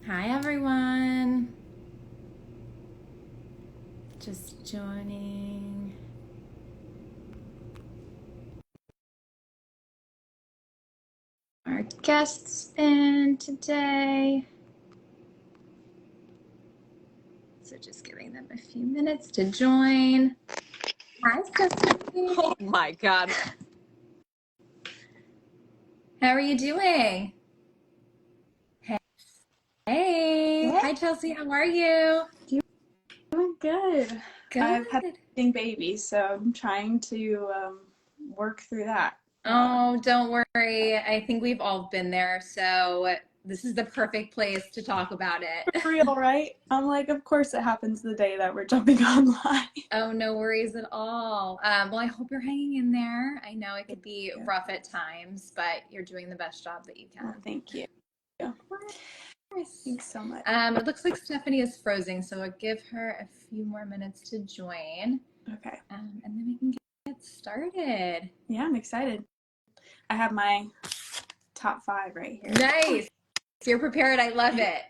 Hi everyone. Just joining our guests in today. So just giving them a few minutes to join. Hi Stephanie. Oh my God. How are you doing? Hey. Hey. Hi Chelsea, how are you? Doing good. Good. I've had a baby, so I'm trying to work through that. Oh, don't worry. I think we've all been there. So this is the perfect place to talk about it. For real, right? I'm like, of course it happens the day that we're jumping online. Oh, no worries at all. Well, I hope you're hanging in there. I know it could be rough at times, but you're doing the best job that you can. Well, thank you. Of course. Thanks so much. It looks like Stephanie is frozen, so I'll give her a few more minutes to join. Okay. And then we can get started. Yeah, I'm excited. I have my top 5 right here. Nice. You're prepared. I love it.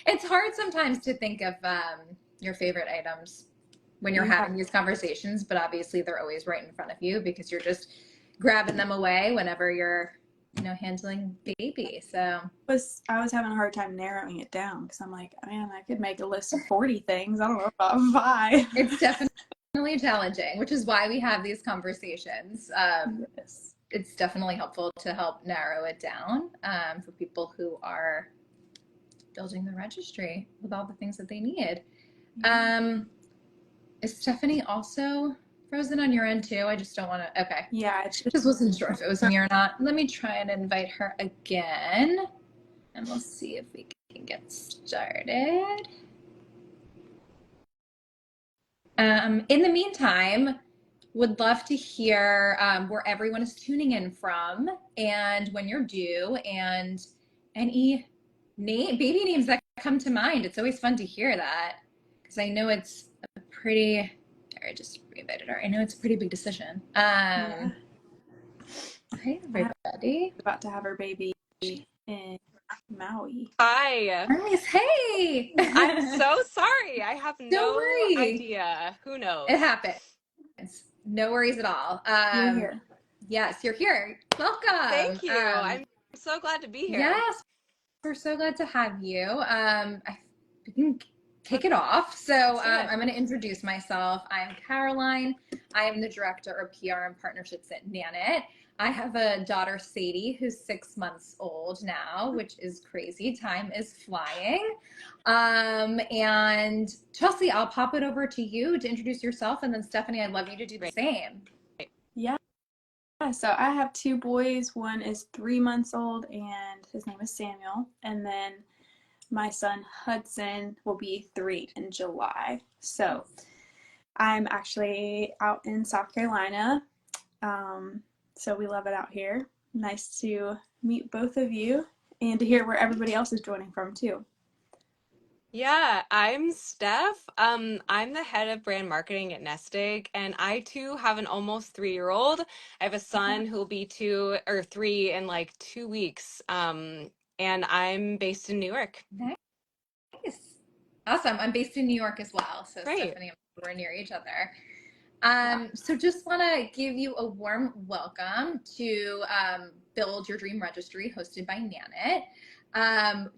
It's hard sometimes to think of your favorite items when you're having these conversations, but obviously they're always right in front of you because you're just grabbing them away whenever you're, handling baby. So I was having a hard time narrowing it down because I'm like, man, I could make a list of 40 things. I don't know about 5. It's definitely challenging, which is why we have these conversations. Yes. It's definitely helpful to help narrow it down for people who are building the registry with all the things that they need. Is Stephanie also frozen on your end too? I just don't want to. Okay. Yeah, Just wasn't sure if it was me or not. Let me try and invite her again, and we'll see if we can get started. In the meantime, would love to hear where everyone is tuning in from and when you're due and any baby names that come to mind. It's always fun to hear that because I know it's a pretty, I just reinvited her. I know it's a pretty big decision. Yeah. Hi, everybody. About to have her baby in Maui. Hi. Nice. Hey. I'm so sorry. I have Don't no worry. idea. Who knows? It happens. No worries at all. You're here. Yes, you're here. Welcome. Thank you. I'm so glad to be here. Yes, we're so glad to have you. We can kick it off. So I'm going to introduce myself. I'm Caroline. I am the Director of PR and Partnerships at Nanit. I have a daughter, Sadie, who's 6 months old now, which is crazy. Time is flying. And Chelsea, I'll pop it over to you to introduce yourself. And then Stephanie, I'd love you to do the same. Yeah. So I have 2 boys. One is 3 months old and his name is Samuel. And then my son Hudson will be 3 in July. So I'm actually out in South Carolina. So we love it out here. Nice to meet both of you and to hear where everybody else is joining from too. Yeah, I'm Steph. I'm the head of brand marketing at Nestig, and I too have an almost 3-year-old. I have a son who'll be 2 or 3 in like 2 weeks. And I'm based in New York. Nice. Awesome. I'm based in New York as well. So Great. Stephanie and I, we're near each other. So just want to give you a warm welcome to Build Your Dream Registry hosted by Nanit.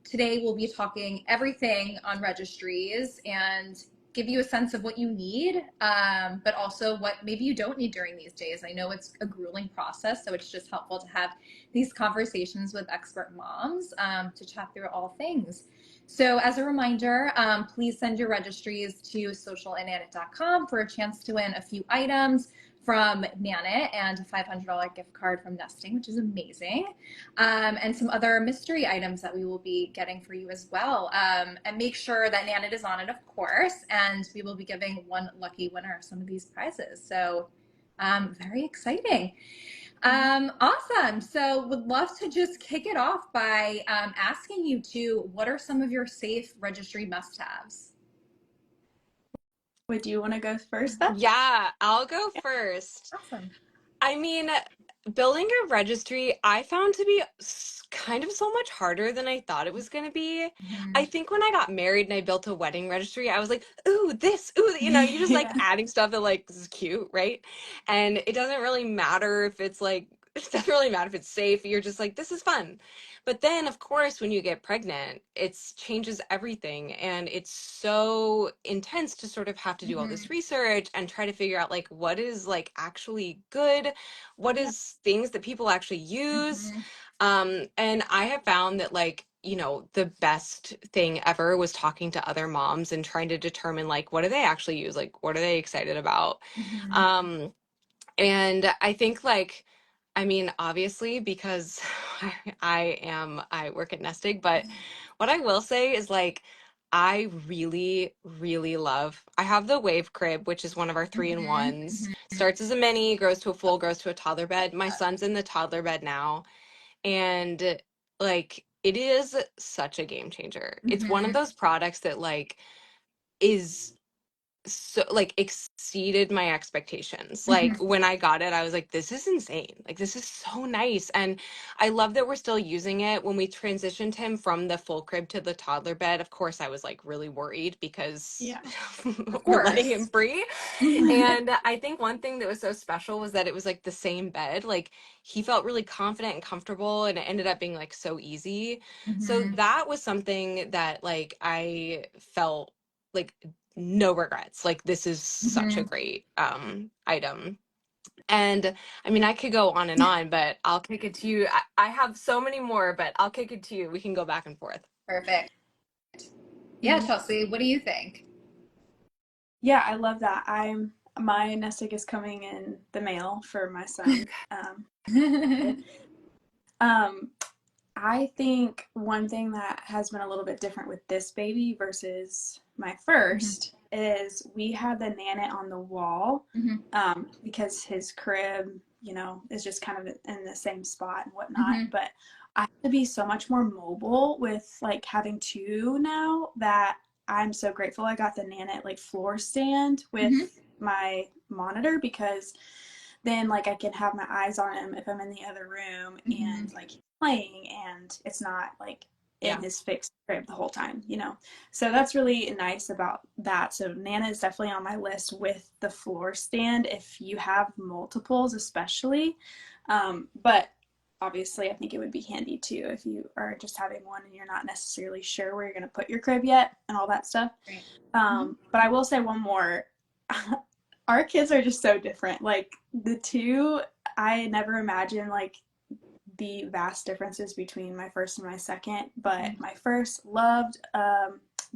Today we'll be talking everything on registries and give you a sense of what you need, but also what maybe you don't need during these days. I know it's a grueling process, so it's just helpful to have these conversations with expert moms to chat through all things. So as a reminder, please send your registries to social@nanit.com for a chance to win a few items from Nanit and a $500 gift card from Nesting, which is amazing, and some other mystery items that we will be getting for you as well. And make sure that Nanit is on it, of course, and we will be giving one lucky winner of some of these prizes. So very exciting. Awesome. So would love to just kick it off by asking you two, what are some of your safe registry must-haves? Would you want to go first then? Yeah, I'll go first. Awesome. I mean, building a registry, I found to be kind of so much harder than I thought it was going to be. Mhm. I think when I got married and I built a wedding registry, I was like, ooh, this, ooh, you just like Yeah. adding stuff that like is cute, right? And it doesn't really matter if it's like, it doesn't really matter if it's safe. You're just like, this is fun. But then, of course, when you get pregnant, it changes everything. And it's so intense to sort of have to do all Mhm. this research and try to figure out like what is like actually good, what Yeah. is things that people actually use. Mhm. And I have found that like, the best thing ever was talking to other moms and trying to determine like what do they actually use? Like what are they excited about? Mhm. Um, and I think like, I mean, obviously because I work at Nestig, but what I will say is like I really, really love. I have the Wave Crib, which is one of our three in Mhm. ones. Mhm. Starts as a mini, grows to a full, grows to a toddler bed. My son's in the toddler bed now, and like it is such a game changer. It's one of Mhm. those products that like is so like exceeded my expectations. Like Mhm. when I got it, I was like, this is insane. Like this is so nice. And I love that we're still using it. When we transitioned him from the full crib to the toddler bed, of course I was like really worried because Yeah. Of we're letting him course. free. Mhm. And I think one thing that was so special was that it was like the same bed. Like he felt really confident and comfortable, and it ended up being like so easy. So Mhm. that was something that like I felt like no regrets. Like this is such a Mhm. great item. And I mean, I could go on, but I'll kick it to you. I have so many more, but I'll kick it to you. We can go back and forth. Perfect. Yeah, Mhm. Chelsea, what do you think? Yeah, I love that. My nest egg is coming in the mail for my son. Um, I think one thing that has been a little bit different with this baby versus my Mhm. first is we had the Nanit on the wall, Mhm. because his crib, is just kind of in the same spot and whatnot. Mhm. But I have to be so much more mobile with like having two now that I'm so grateful I got the Nanit like floor stand Mhm. with my monitor, because then like I can have my eyes on him if I'm in the other room Mhm. and like he's playing and it's not like in Yeah. his fixed crib the whole time. So that's really nice about that. So Nana is definitely on my list with the floor stand if you have multiples, especially. But obviously, I think it would be handy too if you are just having one and you're not necessarily sure where you're going to put your crib yet and all that stuff. Right. But I will say one more. Our kids are just so different. Like the two, I never imagined like the vast differences between my first and my second. But Mhm. my first loved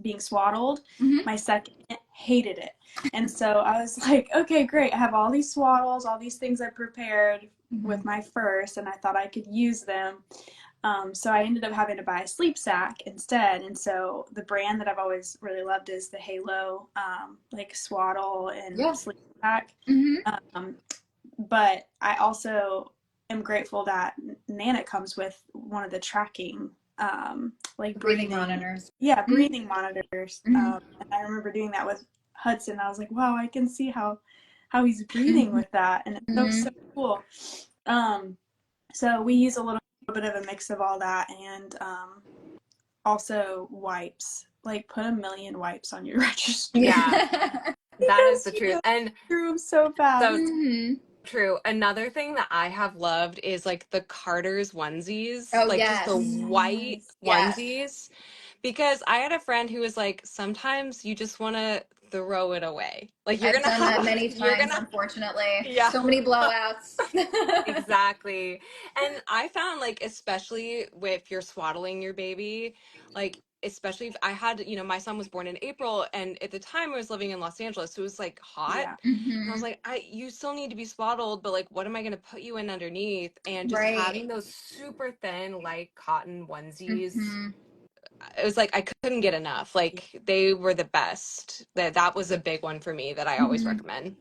being swaddled. Mhm. My second hated it. And so I was like, okay, great. I have all these swaddles, all these things I prepared with Mhm. my first, and I thought I could use them. So I ended up having to buy a sleep sack instead. And so the brand that I've always really loved is the Halo, like swaddle and Yeah. sleep sack. Mhm. Um, but I also am grateful that Nana comes with one of the tracking, like Breathing breathing, monitors. yeah, Mhm. breathing monitors. Mhm. And I remember doing that with Hudson. I was like, wow, I can see how he's breathing with that, and it's so Mhm. cool. Um, so we use a little bit of a mix of all that, and also wipes. Like put a million wipes on your registry Yeah, Yeah. that is because the you truth. go And through them so fast. so Mhm. true. Another thing that I have loved is like the Carter's onesies, Oh like just the yes. white Yes. Yes. onesies. Because I had a friend who was like, sometimes you just want to throw it away. Like I've done that many you're times, gonna, unfortunately. yeah. So many blowouts. Exactly. And I found like especially if you're swaddling your baby, like especially if I had, my son was born in April and at the time I was living in Los Angeles, so it was like hot. Yeah. And I was Mhm. like, you still need to be swaddled, but like what am I going to put you in underneath? And just Right. having those super thin light cotton onesies, Mhm. it was like I couldn't get enough. Yeah. Like they were the best. That was a big one for me that I always Mhm. recommend.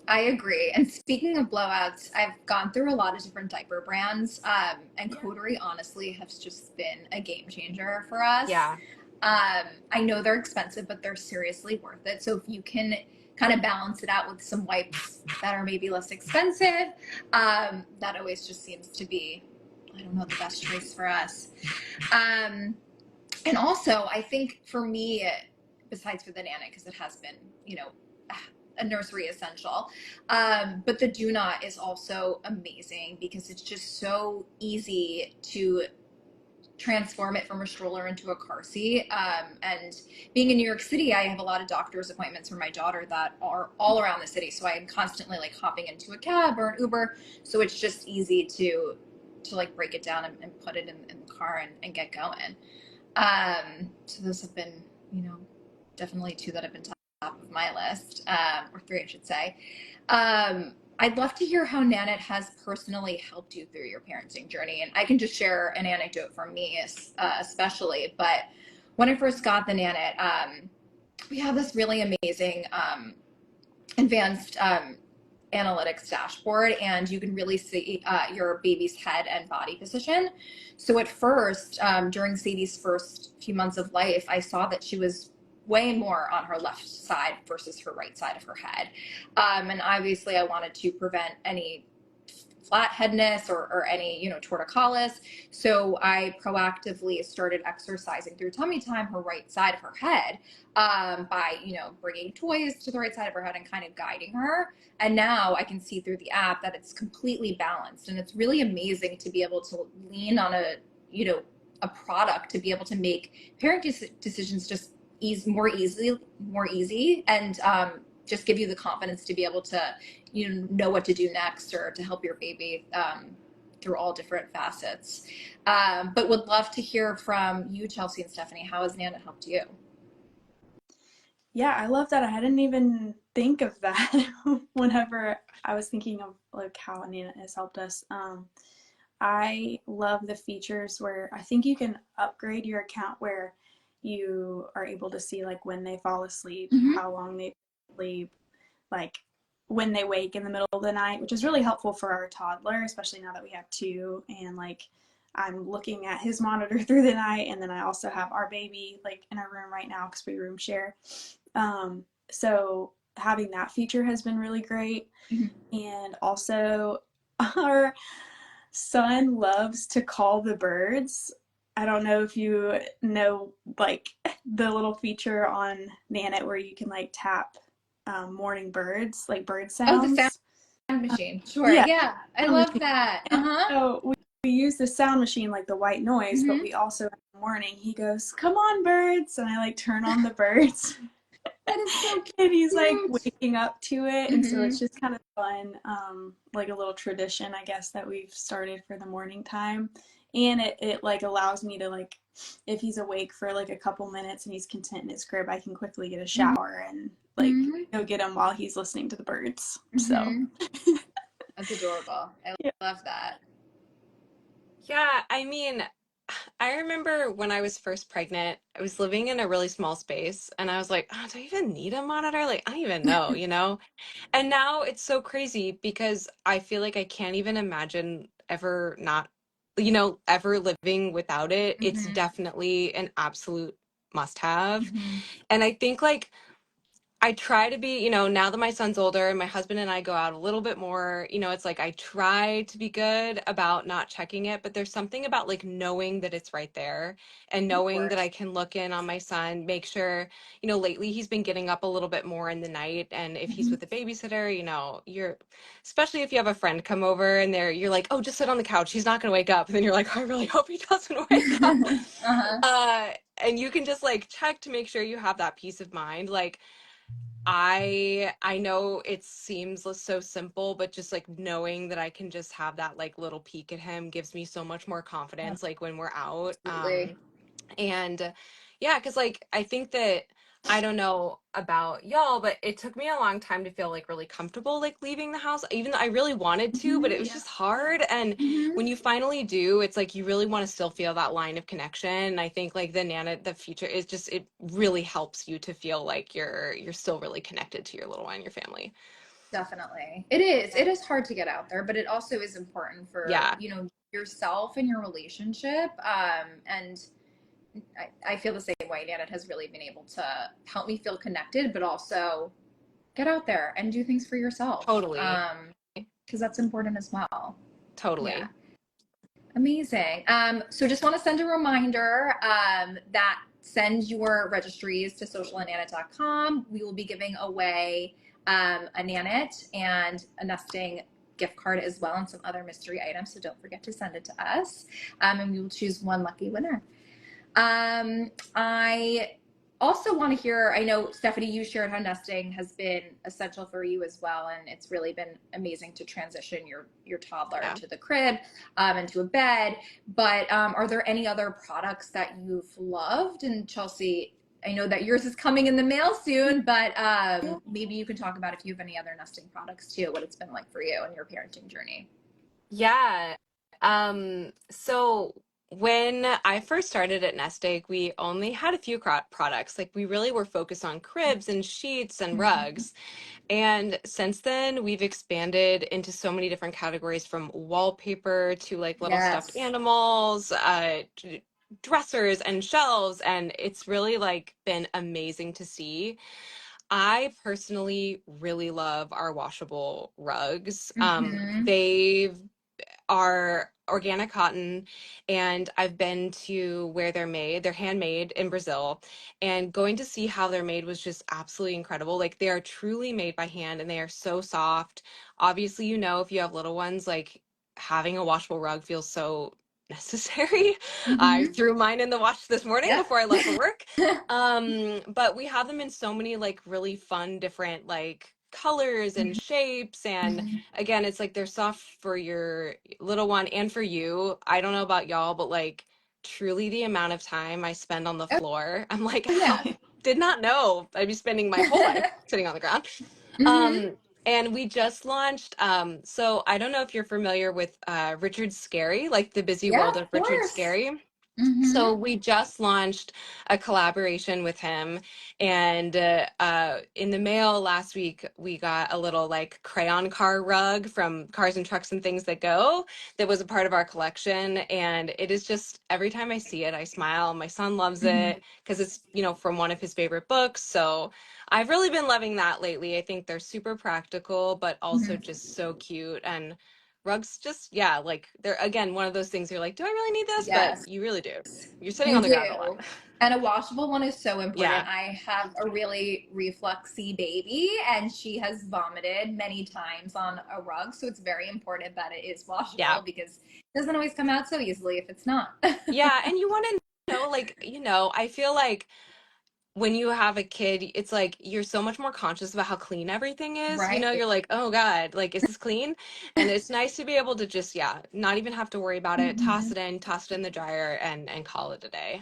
I agree. And speaking of blowouts, I've gone through a lot of different diaper brands, and Yeah. Coterie honestly has just been a game changer for us. Yeah. I know they're expensive, but they're seriously worth it. So if you can kind of balance it out with some wipes that are maybe less expensive. That always just seems to be, I don't know, the best choice for us. And also, I think for me, besides for the Nana, because it has been, a nursery essential, but the Do Not is also amazing because it's just so easy to transform it from a stroller into a car seat. And being in New York City, I have a lot of doctor's appointments for my daughter that are all around the city. So I am constantly like hopping into a cab or an Uber. So it's just easy to like break it down and put it in the car and get going. So those have been, definitely two that have been top of my list, or three, I should say. I'd love to hear how Nanit has personally helped you through your parenting journey. And I can just share an anecdote from me, especially. But when I first got the Nanit, we have this really amazing advanced analytics dashboard, and you can really see your baby's head and body position. So at first, during Sadie's first few months of life, I saw that she was way more on her left side versus her right side of her head. And obviously I wanted to prevent any flatheadness or any, torticollis. So I proactively started exercising through tummy time her right side of her head, by, bringing toys to the right side of her head and kind of guiding her. And now I can see through the app that it's completely balanced. And it's really amazing to be able to lean on a product to be able to make parenting decisions just more easy, and just give you the confidence to be able to know what to do next, or to help your baby through all different facets. But would love to hear from you, Chelsea and Stephanie. How has Nana helped you? Yeah, I love that. I didn't even think of that whenever I was thinking of like how Nana has helped us. I love the features where I think you can upgrade your account where you are able to see like when they fall asleep, how long they sleep, like when they wake in the middle of the night, which is really helpful for our toddler, especially now that we have two. And like I'm looking at his monitor through the night, and then I also have our baby like in our room right now because we room share. So having that feature has been really great. And also our son loves to call the birds. I don't know if you know like the little feature on Nanit where you can like tap morning birds, like bird Oh, the sounds. sound machine. Sure. Yeah, Yeah, I love that. so we use the sound machine, like the white noise, but we also in the morning he goes, "Come on, birds," and I like turn on the birds. That is so cute. And he's like waking up to it, and so it's just kind of fun, like a little tradition, I guess, that we've started for the morning time. And it like allows me to like, if he's awake for like a couple minutes and he's content in his crib, I can quickly get a shower and like go get him while he's listening to the birds. So that's adorable. I love that. Yeah, I mean, I remember when I was first pregnant, I was living in a really small space and I was like, oh, do I even need a monitor? Like, I don't even know. And now it's so crazy because I feel like I can't even imagine ever not, ever living without it. It's definitely an absolute must have. And I think like I try to be, now that my son's older and my husband and I go out a little bit more, it's like I try to be good about not checking it, but there's something about like knowing that it's right there and knowing that I can look in on my son, make sure, lately he's been getting up a little bit more in the night. And if he's with a babysitter, especially if you have a friend come over and you're like, oh, just sit on the couch. He's not going to wake up. And then you're like, oh, I really hope he doesn't wake up. And you can just like check to make sure you have that peace of mind. Like, I know it seems so simple, but just like knowing that I can just have that like little peek at him gives me so much more confidence like when we're out. Absolutely. And yeah, because like I think that I don't know about y'all, but it took me a long time to feel like really comfortable like leaving the house, even though I really wanted to, but it was just hard. And when you finally do, it's like you really want to still feel that line of connection. And I think like the feature is just it really helps you to feel like you're still really connected to your little one and your family. Definitely. It is hard to get out there, but it also is important for, Yeah. yourself and your relationship. And I feel the same way. Nana has really been able to help me feel connected, but also Get out there and do things for yourself. Totally. Because that's important as well. Yeah. Totally. Amazing. So just want to send a reminder that send your registries to socialandnanit.com. We will be giving away a Nanit and a nesting gift card as well, and some other mystery items. So don't forget to send it to us. And we will choose one lucky winner. I also want to hear, I know, Stephanie, you shared how nesting has been essential for you as well, and it's really been amazing to transition your toddler Yeah. to the crib and to a bed. But are there any other products that you've loved? And Chelsea, I know that yours is coming in the mail soon, but maybe you can talk about if you have any other nesting products too, what it's been like for you and your parenting journey. Yeah. So when I first started at Nestig, we only had a few products. Like we really were focused on cribs and sheets and Mm-hmm. rugs. And since then, we've expanded into so many different categories from wallpaper to like little stuffed Yes. animals, dressers and shelves. And it's really like been amazing to see. I personally really love our washable rugs. Mm-hmm. They are organic cotton, and I've been to where they're made. They're handmade in Brazil, and going to see how they're made was just absolutely incredible. Like they are truly made by hand and they are so soft. Obviously, you know, if you have little ones, like having a washable rug feels so necessary. I Mm-hmm. threw mine in the wash this morning Yep. before I left for work. But we have them in so many like really fun different like colors and shapes, and Mm-hmm. again, it's like they're soft for your little one and for you. I don't know about y'all, but like truly the amount of time I spend on the Oh, floor, I'm like, how yeah. did not know I'd be spending my whole life sitting on the ground. Mm-hmm. And we just launched, so I don't know if you're familiar with Richard Scarry, like the busy Yeah, world of of Richard course. Scarry. Mm-hmm. So we just launched a collaboration with him, and in the mail last week we got a little like crayon car rug from Cars and Trucks and Things That Go that was a part of our collection, and it is just every time I see it I smile. My son loves Mm-hmm. it because it's, you know, from one of his favorite books. So I've really been loving that lately. I think they're super practical but also Mm-hmm. just so cute, and rugs just, yeah, like they're again one of those things you're like, do I really need this? But Yes, you really do. You're sitting you on the ground a lot. do. And a washable one is so important. Yeah. I have a really refluxy baby, and she has vomited many times on a rug. So it's very important that it is Yeah. washable because it doesn't always come out so easily if it's not. Yeah. And you want to know, like, you know, I feel like when you have a kid, it's like you're so much more conscious about how clean everything is. You know, Right. you're like, oh God, like, is this clean? And it's nice to be able to just, yeah, not even have to worry about it. Mm-hmm. Toss it in the dryer and call it a day.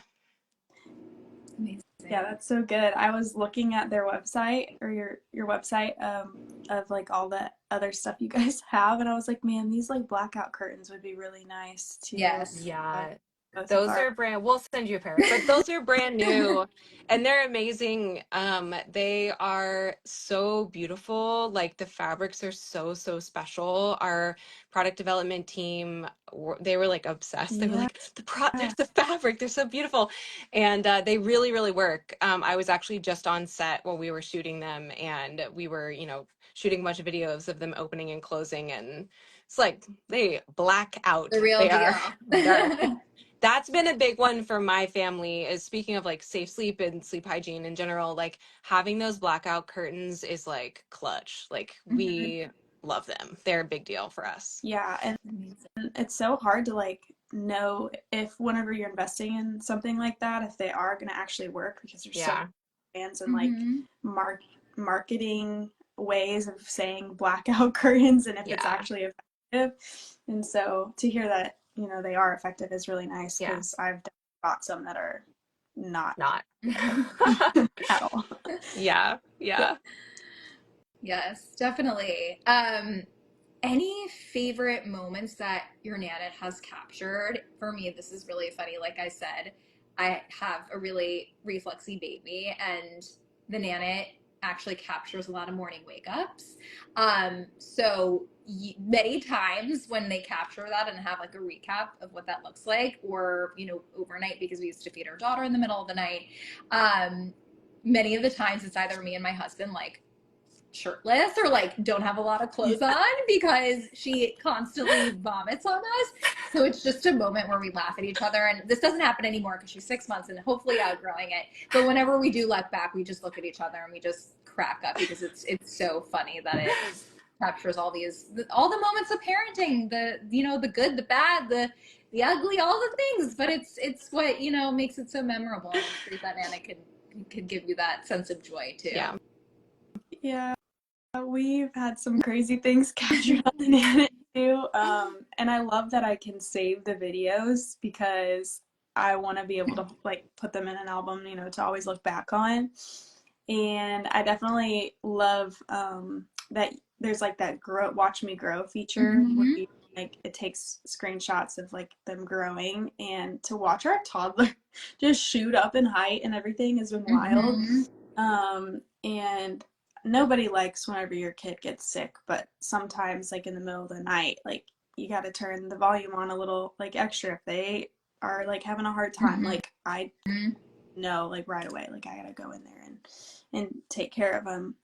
Yeah, Amazing. that's so good. I was looking at their website or your website of like all the other stuff you guys have, and I was like, man, these like blackout curtains would be really nice to Yes. Yeah, both of those our. are brand, we'll send you a pair, but those are brand new and they're amazing. They are so beautiful. Like the fabrics are so, so special. Our product development team, they were like obsessed. They were Yeah. like, there's the fabric, they're so beautiful. And they really, really work. I was actually just on set while we were shooting them, and we were, you know, shooting a bunch of videos of them opening and closing, and it's like they black The out. real They deal. are they're that's been a big one for my family, is speaking of like safe sleep and sleep hygiene in general, like having those blackout curtains is like clutch. Like Mhm. we love them. They're a big deal for us. Yeah, and Amazing. it's so hard to like know if whenever you're investing in something like that, if they are going to actually work because there's so Yeah. many brands and like Mhm. marketing ways of saying blackout curtains and if it's Yeah. actually effective. And so to hear that, you know, they are effective is really nice Yeah. because I've bought some that are not Not. at all. Yeah. Yeah. Yes, definitely. Any favorite moments that your Nanit has captured? For me, this is really funny. Like I said, I have a really refluxy baby, and the Nanit actually captures a lot of morning wake ups. So many times when they capture that and have like a recap of what that looks like, or overnight, because we used to feed our daughter in the middle of the night. Many of the times it's either me and my husband like shirtless or like don't have a lot of clothes on because she constantly vomits on us. So it's just a moment where we laugh at each other. And this doesn't happen anymore because she's 6 months and hopefully outgrowing it. But whenever we do look back, we just look at each other and we just crack up because it's so funny that it captures all the moments of parenting, the good, the bad, the ugly, all the things. But it's what makes it so memorable. And I'm sure that Anna could give you that sense of joy too. Yeah, we've had some crazy things captured on the Nanit too. And I love that I can save the videos because I want to be able to like put them in an album, to always look back on. And I definitely love that there's like that watch me grow feature where it takes screenshots of like them growing, and to watch our toddler just shoot up in height and everything has been wild. And nobody likes whenever your kid gets sick, but sometimes like in the middle of the night, like you got to turn the volume on a little like extra if they are like having a hard time. Like I know like right away, like I gotta go in there and take care of them.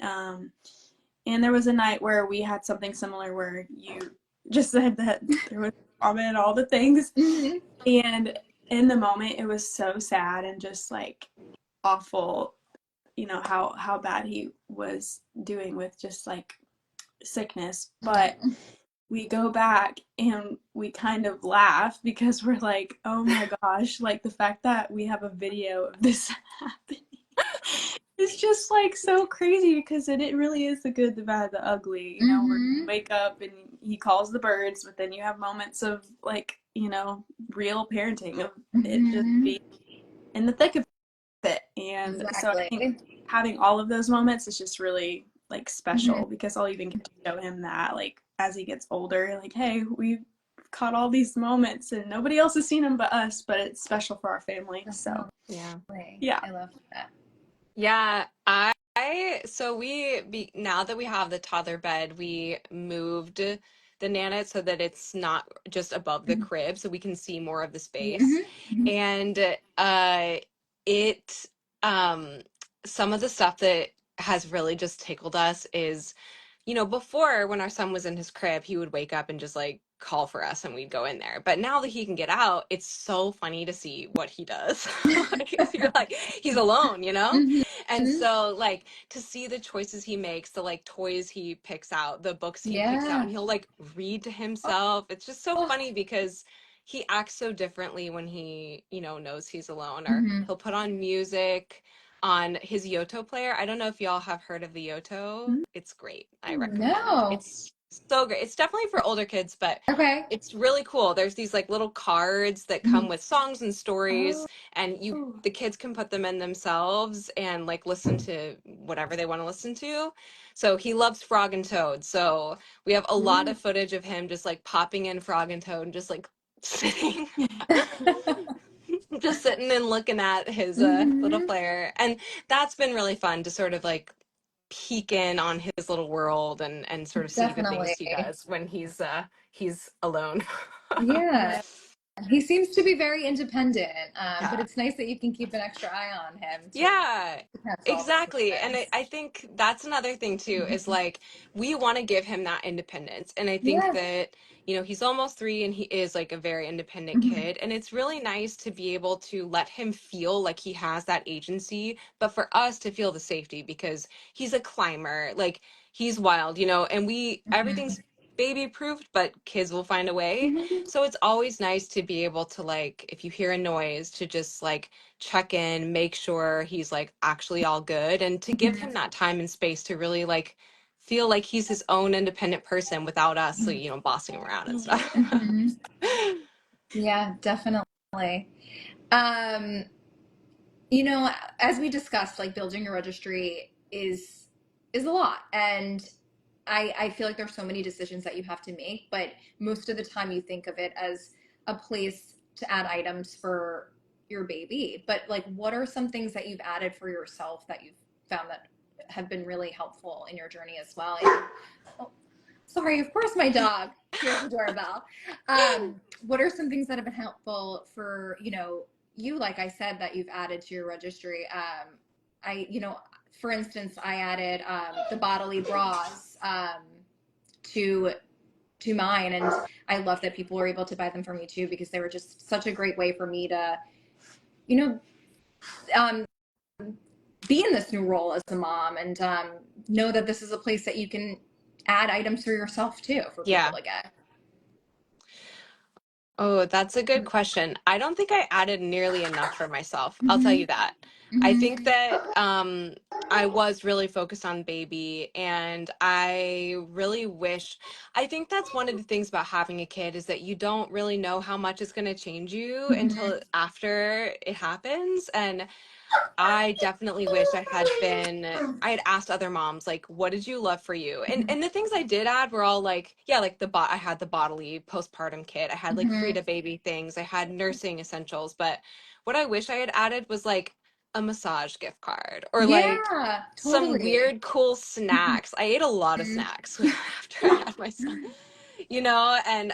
And there was a night where we had something similar where you just said that there was vomit and all the things. And in the moment it was so sad and just like awful, how bad he was doing with just like sickness. But we go back and we kind of laugh because we're like, oh my gosh, like the fact that we have a video of this happening is just like so crazy because it really is the good, the bad, the ugly. We wake up and he calls the birds, but then you have moments of like, real parenting of it just being in the thick of it. And so I think having all of those moments is just really like special because I'll even get to show him that like as he gets older, like, hey, we've caught all these moments and nobody else has seen them but us, but it's special for our family. So yeah, I love that. Yeah, so now that we have the toddler bed, we moved the Nanit so that it's not just above the crib, so we can see more of the space. And it some of the stuff that has really just tickled us is, before when our son was in his crib, he would wake up and just like call for us and we'd go in there. But now that he can get out, it's so funny to see what he does. You're like, he's alone, And so like to see the choices he makes, the like toys he picks out, the books he picks out, and he'll like read to himself. It's just so funny because he acts so differently when he, knows he's alone, or he'll put on music on his Yoto player. I don't know if y'all have heard of the Yoto. It's great. I recommend. No. It's so great. It's definitely for older kids, but it's really cool. There's these like little cards that come with songs and stories, and the kids can put them in themselves and like listen to whatever they want to listen to. So he loves Frog and Toad. So we have a lot of footage of him just like popping in Frog and Toad and just like sitting just sitting and looking at his little player. And that's been really fun to sort of like peek in on his little world and sort of see the things he does when he's alone. Yeah. He seems to be very independent, but it's nice that you can keep an extra eye on him. Yeah, exactly. And I think that's another thing too, is like we want to give him that independence. And I think that, he's almost 3 and he is like a very independent kid. And it's really nice to be able to let him feel like he has that agency, but for us to feel the safety because he's a climber, like he's wild, and everything's baby proofed, but kids will find a way. So it's always nice to be able to like, if you hear a noise, to just like check in, make sure he's like actually all good, and to give him that time and space to really like feel like he's his own independent person without us, bossing him around and stuff. Yeah, definitely. As we discussed, like building a registry is a lot, and I feel like there's so many decisions that you have to make, but most of the time you think of it as a place to add items for your baby. But like, what are some things that you've added for yourself that you've found that have been really helpful in your journey as well? Oh, sorry, of course, my dog. Here's the doorbell. What are some things that have been helpful for, you, like I said, that you've added to your registry? for instance, I added the bodily bras to mine, and I love that people were able to buy them for me too, because they were just such a great way for me to, you know, um, be in this new role as a mom, and know that this is a place that you can add items for yourself too for people Yeah. to get. Oh, that's a good question. I don't think I added nearly enough for myself. I'll tell Mm-hmm. you that. I Mm-hmm. think that I was really focused on baby, and I really wish, I think that's one of the things about having a kid is that you don't really know how much it's going to change you Mm-hmm. until after it happens. And I definitely wish I had asked other moms, like, what did you love for you? And the things I did add were all like, yeah, like I had the bodily postpartum kit. I had like Mm-hmm. Frida baby things. I had nursing essentials. But what I wish I had added was like a massage gift card or like Yeah, some totally. weird cool snacks. I ate a lot of snacks after I had my son. And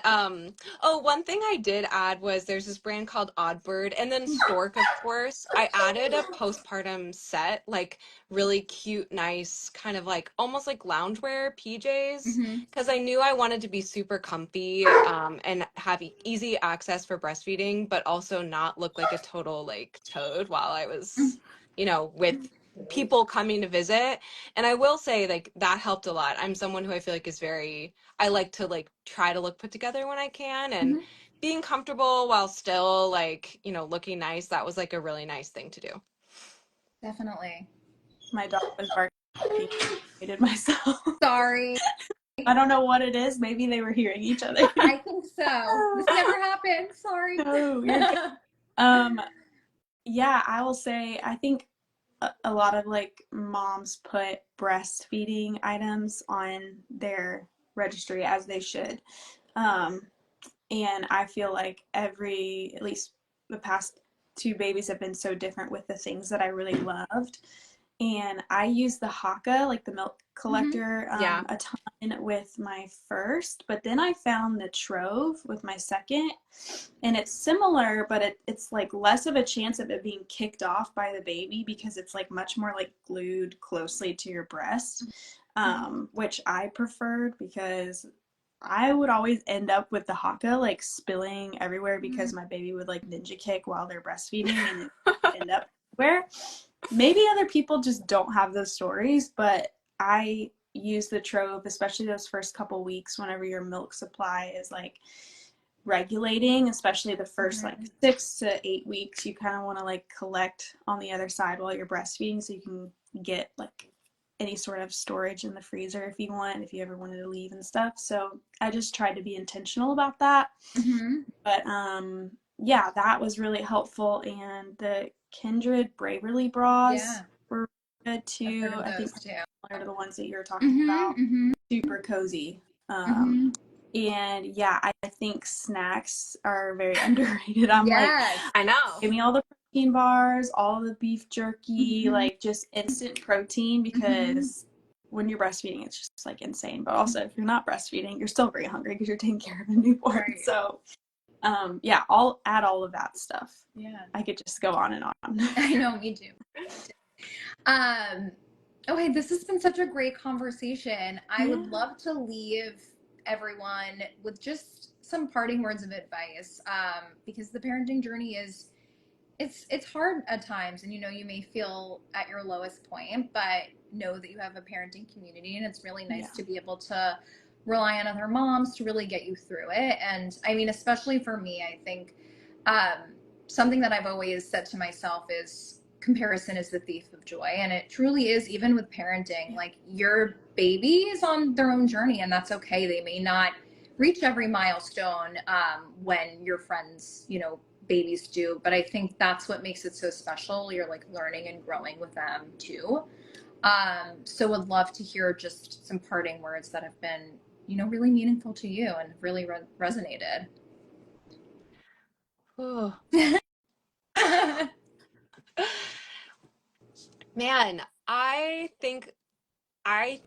oh, one thing I did add was there's this brand called Oddbird, and then Stork, of course. I added a postpartum set, like really cute, nice, kind of like almost like loungewear PJs, Mm-hmm. because I knew I wanted to be super comfy, and have easy access for breastfeeding, but also not look like a total like toad while I was, with people coming to visit. And I will say, like, that helped a lot. I'm someone who I feel like is very, I like to like try to look put together when I can, and Mm-hmm. being comfortable while still like, looking nice, that was like a really nice thing to do. Definitely. My dog was barking. I did myself. Sorry. I don't know what it is. Maybe they were hearing each other. I think so. This never happened. Sorry. No, you're good. Um, yeah, I will say I think a lot of like moms put breastfeeding items on their registry as they should. Um, and I feel like at least the past two babies have been so different with the things that I really loved. And I used the Haka, like the milk Mm-hmm. collector, Yeah. a ton with my first, but then I found the Trove with my second, and it's similar, but it's like less of a chance of it being kicked off by the baby because it's like much more like glued closely to your breast, which I preferred because I would always end up with the Haka like spilling everywhere Mm-hmm. because my baby would like ninja kick while they're breastfeeding and it would end up everywhere. Maybe other people just don't have those stories, but I use the Trove, especially those first couple weeks whenever your milk supply is like regulating, especially the first like Mm-hmm. 6 to 8 weeks. You kind of want to like collect on the other side while you're breastfeeding so you can get like any sort of storage in the freezer if you want, if you ever wanted to leave and stuff. So I just tried to be intentional about that. Mm-hmm. But yeah, that was really helpful. And the Kindred Braverly bras Yeah, were good I've too. heard of I think those too. similar to the ones that you were talking Mm-hmm. about. Mm-hmm. Super cozy. Mm-hmm. And yeah, I think snacks are very underrated. I'm like, Yes. I know. give me all the protein bars, all the beef jerky, Mm-hmm. like just instant protein Mm-hmm. because when you're breastfeeding, it's just like insane. But also, if you're not breastfeeding, you're still very hungry because you're taking care of a newborn. Right. So, yeah, I'll add all of that stuff. Yeah. I could just go on and on. I know, me too. Um, okay, this has been such a great conversation. I Yeah. would love to leave everyone with just some parting words of advice, because the parenting journey is it's hard at times, and you may feel at your lowest point, but know that you have a parenting community, and it's really nice Yeah. to be able to rely on other moms to really get you through it. And I mean, especially for me, I think something that I've always said to myself is comparison is the thief of joy, and it truly is. Even with parenting, Yeah. like, your baby is on their own journey, and that's okay. They may not reach every milestone when your friends babies do, but I think that's what makes it so special. You're like learning and growing with them too. So would love to hear just some parting words that have been really meaningful to you and really resonated. Oh, man, I think I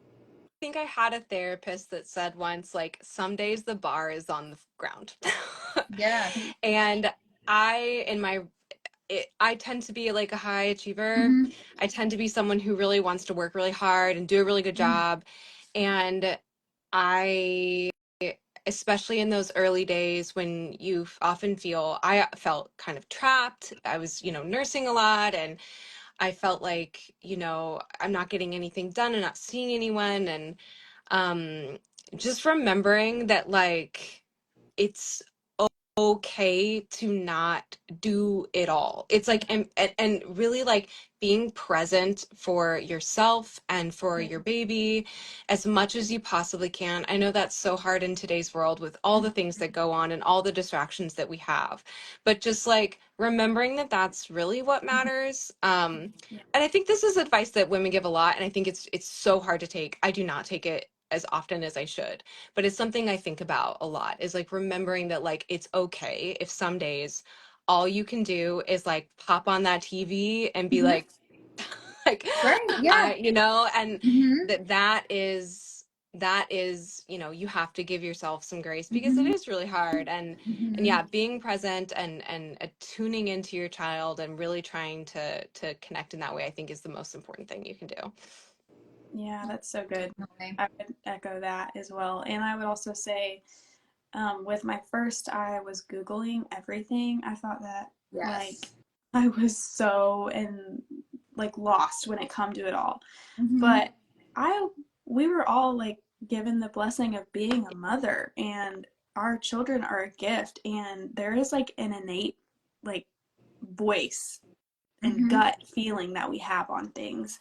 had a therapist that said once, like, some days the bar is on the ground. Yeah. And I, in my I tend to be like a high achiever. Mm-hmm. I tend to be someone who really wants to work really hard and do a really good job. And I, especially in those early days when you often feel, I felt kind of trapped. I was, nursing a lot, and I felt like, I'm not getting anything done and not seeing anyone. And um, just remembering that, like, it's okay to not do it all. It's like, and really like being present for yourself and for your baby as much as you possibly can. I know that's so hard in today's world with all the things that go on and all the distractions that we have, but just like remembering that that's really what matters. Yeah. And I think this is advice that women give a lot, and I think it's so hard to take. I do not take it as often as I should, but it's something I think about a lot, is like remembering that like it's okay if some days all you can do is like pop on that TV and be Mm-hmm. like like Right. Yeah. and Mm-hmm. that is, you have to give yourself some grace because it Mm-hmm. is really hard. And Mm-hmm. yeah, being present and tuning into your child and really trying to connect in that way, I think is the most important thing you can do. Yeah, that's so good. Definitely. I would echo that as well. And I would also say, with my first, I was Googling everything. I thought that, like, Yes. I was so like lost when it come to it all. Mm-hmm. But I we were all like given the blessing of being a mother, and our children are a gift, and there is like an innate like voice and Mm-hmm. gut feeling that we have on things.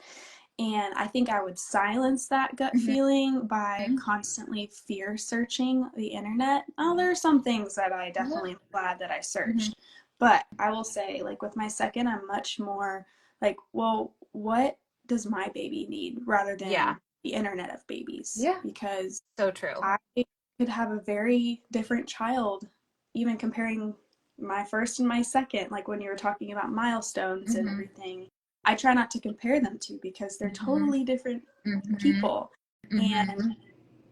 And I think I would silence that gut Mm-hmm. feeling by constantly fear searching the internet. Oh, there are some things that I Yeah. definitely am glad that I Mm-hmm. searched. But I will say, like with my second, I'm much more like, well, what does my baby need rather Yeah, than the internet of babies? Yeah. Because so true. I could have a very different child, even comparing my first and my second, like when you were talking about milestones and Mm-hmm. everything. I try not to compare them to because they're Mm-hmm. totally different Mm-hmm. people. Mm-hmm. And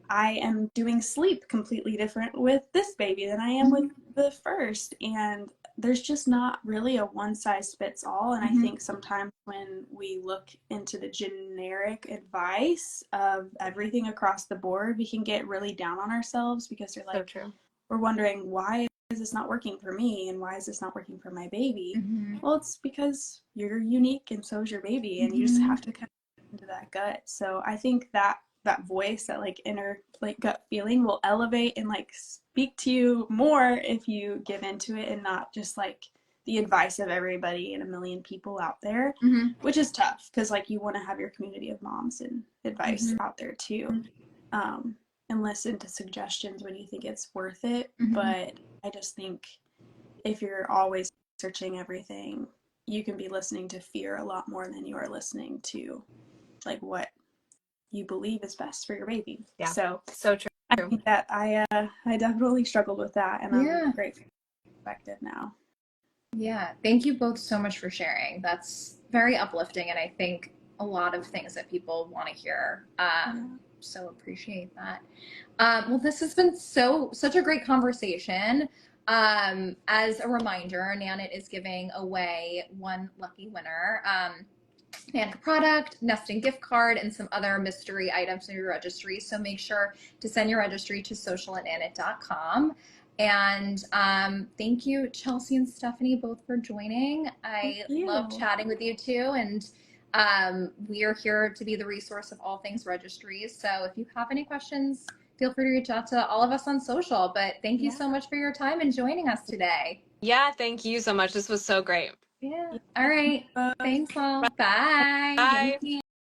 I am doing sleep completely different with this baby than I am with Mm-hmm. the first. And there's just not really a one size fits all. And I Mm-hmm. think sometimes when we look into the generic advice of everything across the board, we can get really down on ourselves because they're So like, true. we're wondering, why is this not working for me? And why is this not working for my baby? Mm-hmm. Well, it's because you're unique and so is your baby. And you just Mm-hmm. have to kind of into that gut. So I think that voice, that like inner like gut feeling will elevate and like speak to you more if you give into it and not just like the advice of everybody and a million people out there, Mm-hmm. which is tough because like you want to have your community of moms and advice Mm-hmm. out there too, um, and listen to suggestions when you think it's worth it. Mm-hmm. But I just think if you're always searching everything, you can be listening to fear a lot more than you are listening to like what you believe is best for your baby. Yeah, So so I true. think that I definitely struggled with that, and I'm Yeah. grateful for the perspective now. Yeah. Thank you both so much for sharing. That's very uplifting, and I think a lot of things that people want to hear. Yeah. So appreciate that. Well, this has been such a great conversation. As a reminder, Nanit is giving away one lucky winner. And product, nesting gift card, and some other mystery items in your registry. So make sure to send your registry to social@nanit.com. And thank you, Chelsea and Stephanie, both for joining. Thank I love you. chatting with you too. And we are here to be the resource of all things registries. So if you have any questions, feel free to reach out to all of us on social. But thank you Yeah. so much for your time and joining us today. Yeah, thank you so much. This was so great. Yeah. Yeah. All Thank you right. both. Thanks all. Bye. Bye. Thank you.